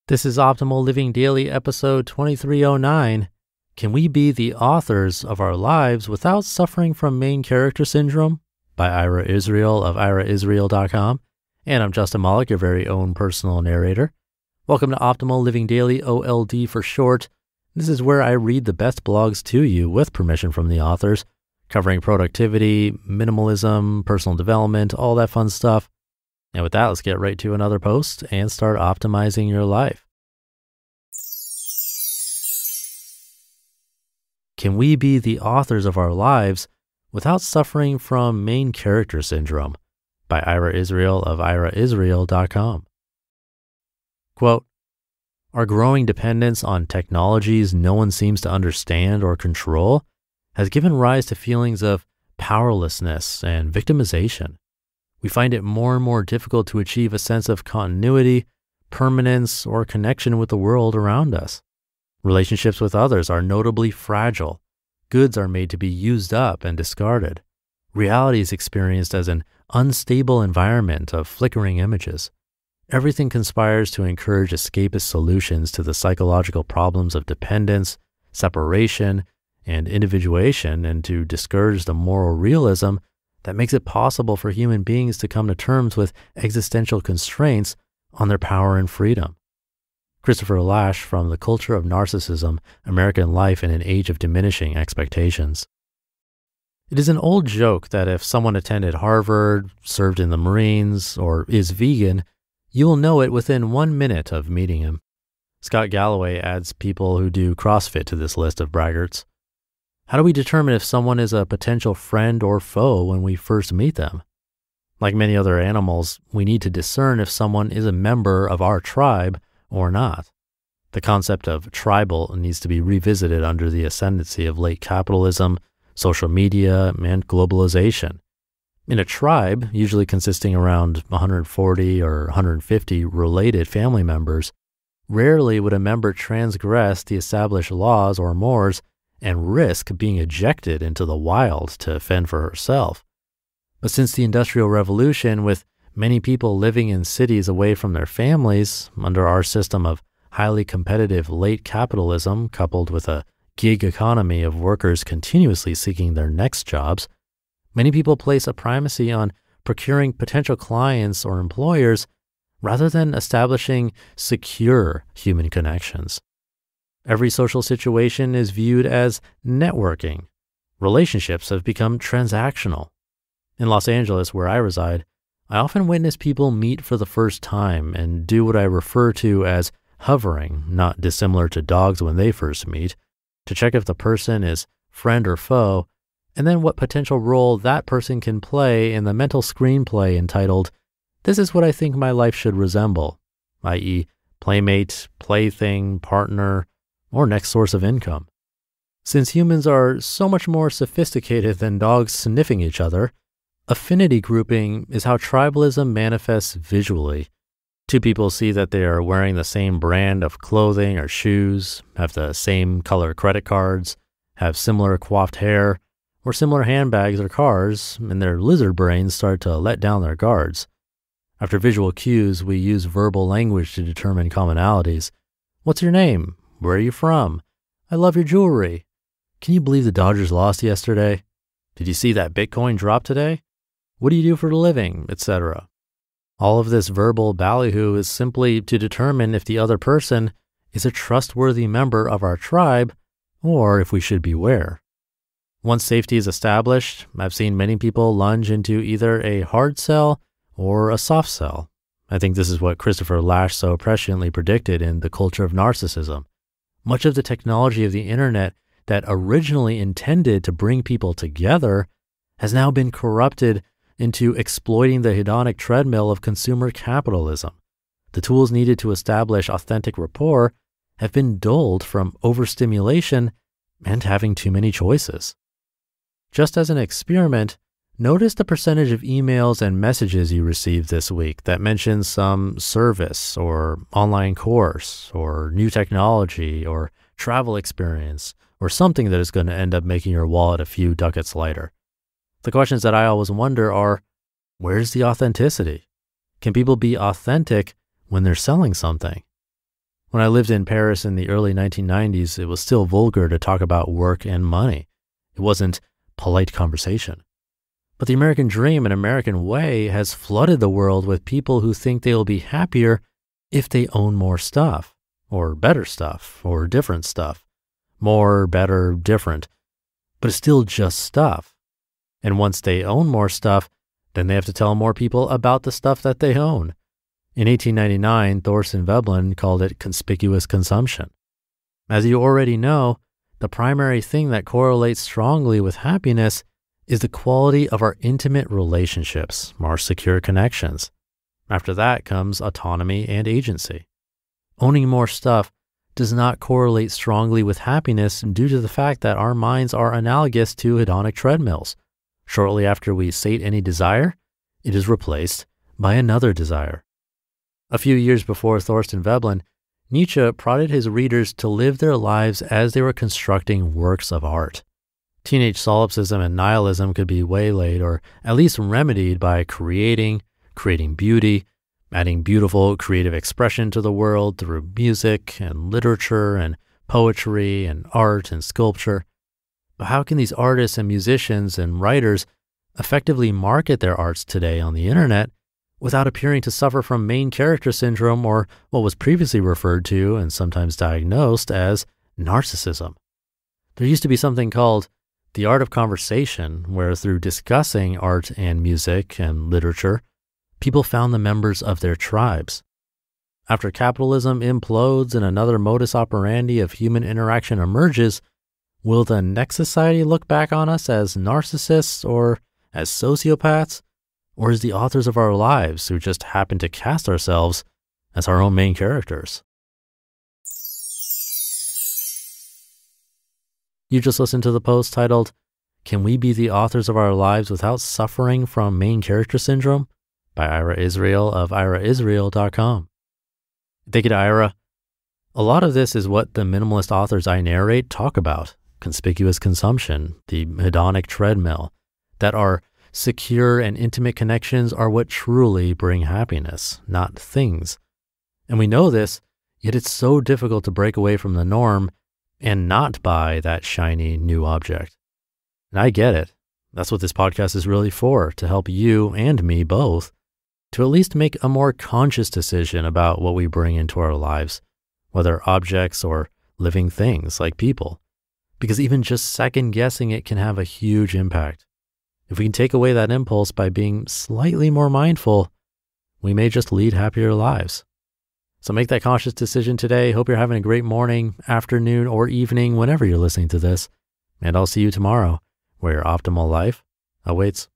This is Optimal Living Daily, episode 2309. Can we be the authors of our lives without suffering from main character syndrome? By Ira Israel of iraisrael.com. And I'm Justin Malik, your very own personal narrator. Welcome to Optimal Living Daily, OLD for short. This is where I read the best blogs to you with permission from the authors, covering productivity, minimalism, personal development, all that fun stuff. And with that, let's get right to another post and start optimizing your life. Can we be the authors of our lives without suffering from main character syndrome? By Ira Israel of iraisrael.com. Quote, our growing dependence on technologies no one seems to understand or control has given rise to feelings of powerlessness and victimization. We find it more and more difficult to achieve a sense of continuity, permanence, or connection with the world around us. Relationships with others are notably fragile. Goods are made to be used up and discarded. Reality is experienced as an unstable environment of flickering images. Everything conspires to encourage escapist solutions to the psychological problems of dependence, separation, and individuation, and to discourage the moral realism that makes it possible for human beings to come to terms with existential constraints on their power and freedom. Christopher Lasch from The Culture of Narcissism, American Life in an Age of Diminishing Expectations. It is an old joke that if someone attended Harvard, served in the Marines, or is vegan, you will know it within 1 minute of meeting him. Scott Galloway adds people who do CrossFit to this list of braggarts. How do we determine if someone is a potential friend or foe when we first meet them? Like many other animals, we need to discern if someone is a member of our tribe or not. The concept of tribal needs to be revisited under the ascendancy of late capitalism, social media, and globalization. In a tribe, usually consisting around 140 or 150 related family members, rarely would a member transgress the established laws or mores and risk being ejected into the wild to fend for herself. But since the Industrial Revolution, with many people living in cities away from their families under our system of highly competitive late capitalism coupled with a gig economy of workers continuously seeking their next jobs, many people place a primacy on procuring potential clients or employers rather than establishing secure human connections. Every social situation is viewed as networking. Relationships have become transactional. In Los Angeles, where I reside, I often witness people meet for the first time and do what I refer to as hovering, not dissimilar to dogs when they first meet, to check if the person is friend or foe, and then what potential role that person can play in the mental screenplay entitled, "This is what I think my life should resemble," i.e., playmate, plaything, partner, or next source of income. Since humans are so much more sophisticated than dogs sniffing each other, affinity grouping is how tribalism manifests visually. Two people see that they are wearing the same brand of clothing or shoes, have the same color credit cards, have similar coiffed hair, or similar handbags or cars, and their lizard brains start to let down their guards. After visual cues, we use verbal language to determine commonalities. What's your name? Where are you from? I love your jewelry. Can you believe the Dodgers lost yesterday? Did you see that Bitcoin drop today? What do you do for a living? Etc. All of this verbal ballyhoo is simply to determine if the other person is a trustworthy member of our tribe or if we should beware. Once safety is established, I've seen many people lunge into either a hard sell or a soft sell. I think this is what Christopher Lasch so presciently predicted in The Culture of Narcissism. Much of the technology of the internet that originally intended to bring people together has now been corrupted into exploiting the hedonic treadmill of consumer capitalism. The tools needed to establish authentic rapport have been dulled from overstimulation and having too many choices. Just as an experiment, notice the percentage of emails and messages you received this week that mentions some service or online course or new technology or travel experience or something that is going to end up making your wallet a few ducats lighter. The questions that I always wonder are, where's the authenticity? Can people be authentic when they're selling something? When I lived in Paris in the early 1990s, it was still vulgar to talk about work and money. It wasn't polite conversation. But the American dream and American way has flooded the world with people who think they will be happier if they own more stuff, or better stuff, or different stuff. More, better, different. But it's still just stuff. And once they own more stuff, then they have to tell more people about the stuff that they own. In 1899, Thorstein Veblen called it conspicuous consumption. As you already know, the primary thing that correlates strongly with happiness is the quality of our intimate relationships, our secure connections. After that comes autonomy and agency. Owning more stuff does not correlate strongly with happiness due to the fact that our minds are analogous to hedonic treadmills. Shortly after we sate any desire, it is replaced by another desire. A few years before Thorstein Veblen, Nietzsche prodded his readers to live their lives as they were constructing works of art. Teenage solipsism and nihilism could be waylaid or at least remedied by creating beauty, adding beautiful creative expression to the world through music and literature and poetry and art and sculpture. But how can these artists and musicians and writers effectively market their arts today on the internet without appearing to suffer from main character syndrome, or what was previously referred to and sometimes diagnosed as narcissism? There used to be something called the art of conversation, where through discussing art and music and literature, people found the members of their tribes. After capitalism implodes and another modus operandi of human interaction emerges, will the next society look back on us as narcissists or as sociopaths, or as the authors of our lives who just happen to cast ourselves as our own main characters? You just listened to the post titled, "Can We Be the Authors of Our Lives Without Suffering from Main Character Syndrome?" by Ira Israel of iraisrael.com. Thank you to Ira. A lot of this is what the minimalist authors I narrate talk about: conspicuous consumption, the hedonic treadmill, that our secure and intimate connections are what truly bring happiness, not things. And we know this, yet it's so difficult to break away from the norm and not buy that shiny new object. And I get it. That's what this podcast is really for, to help you and me both to at least make a more conscious decision about what we bring into our lives, whether objects or living things like people. Because even just second guessing it can have a huge impact. If we can take away that impulse by being slightly more mindful, we may just lead happier lives. So make that conscious decision today. Hope you're having a great morning, afternoon, or evening whenever you're listening to this. And I'll see you tomorrow, where your optimal life awaits.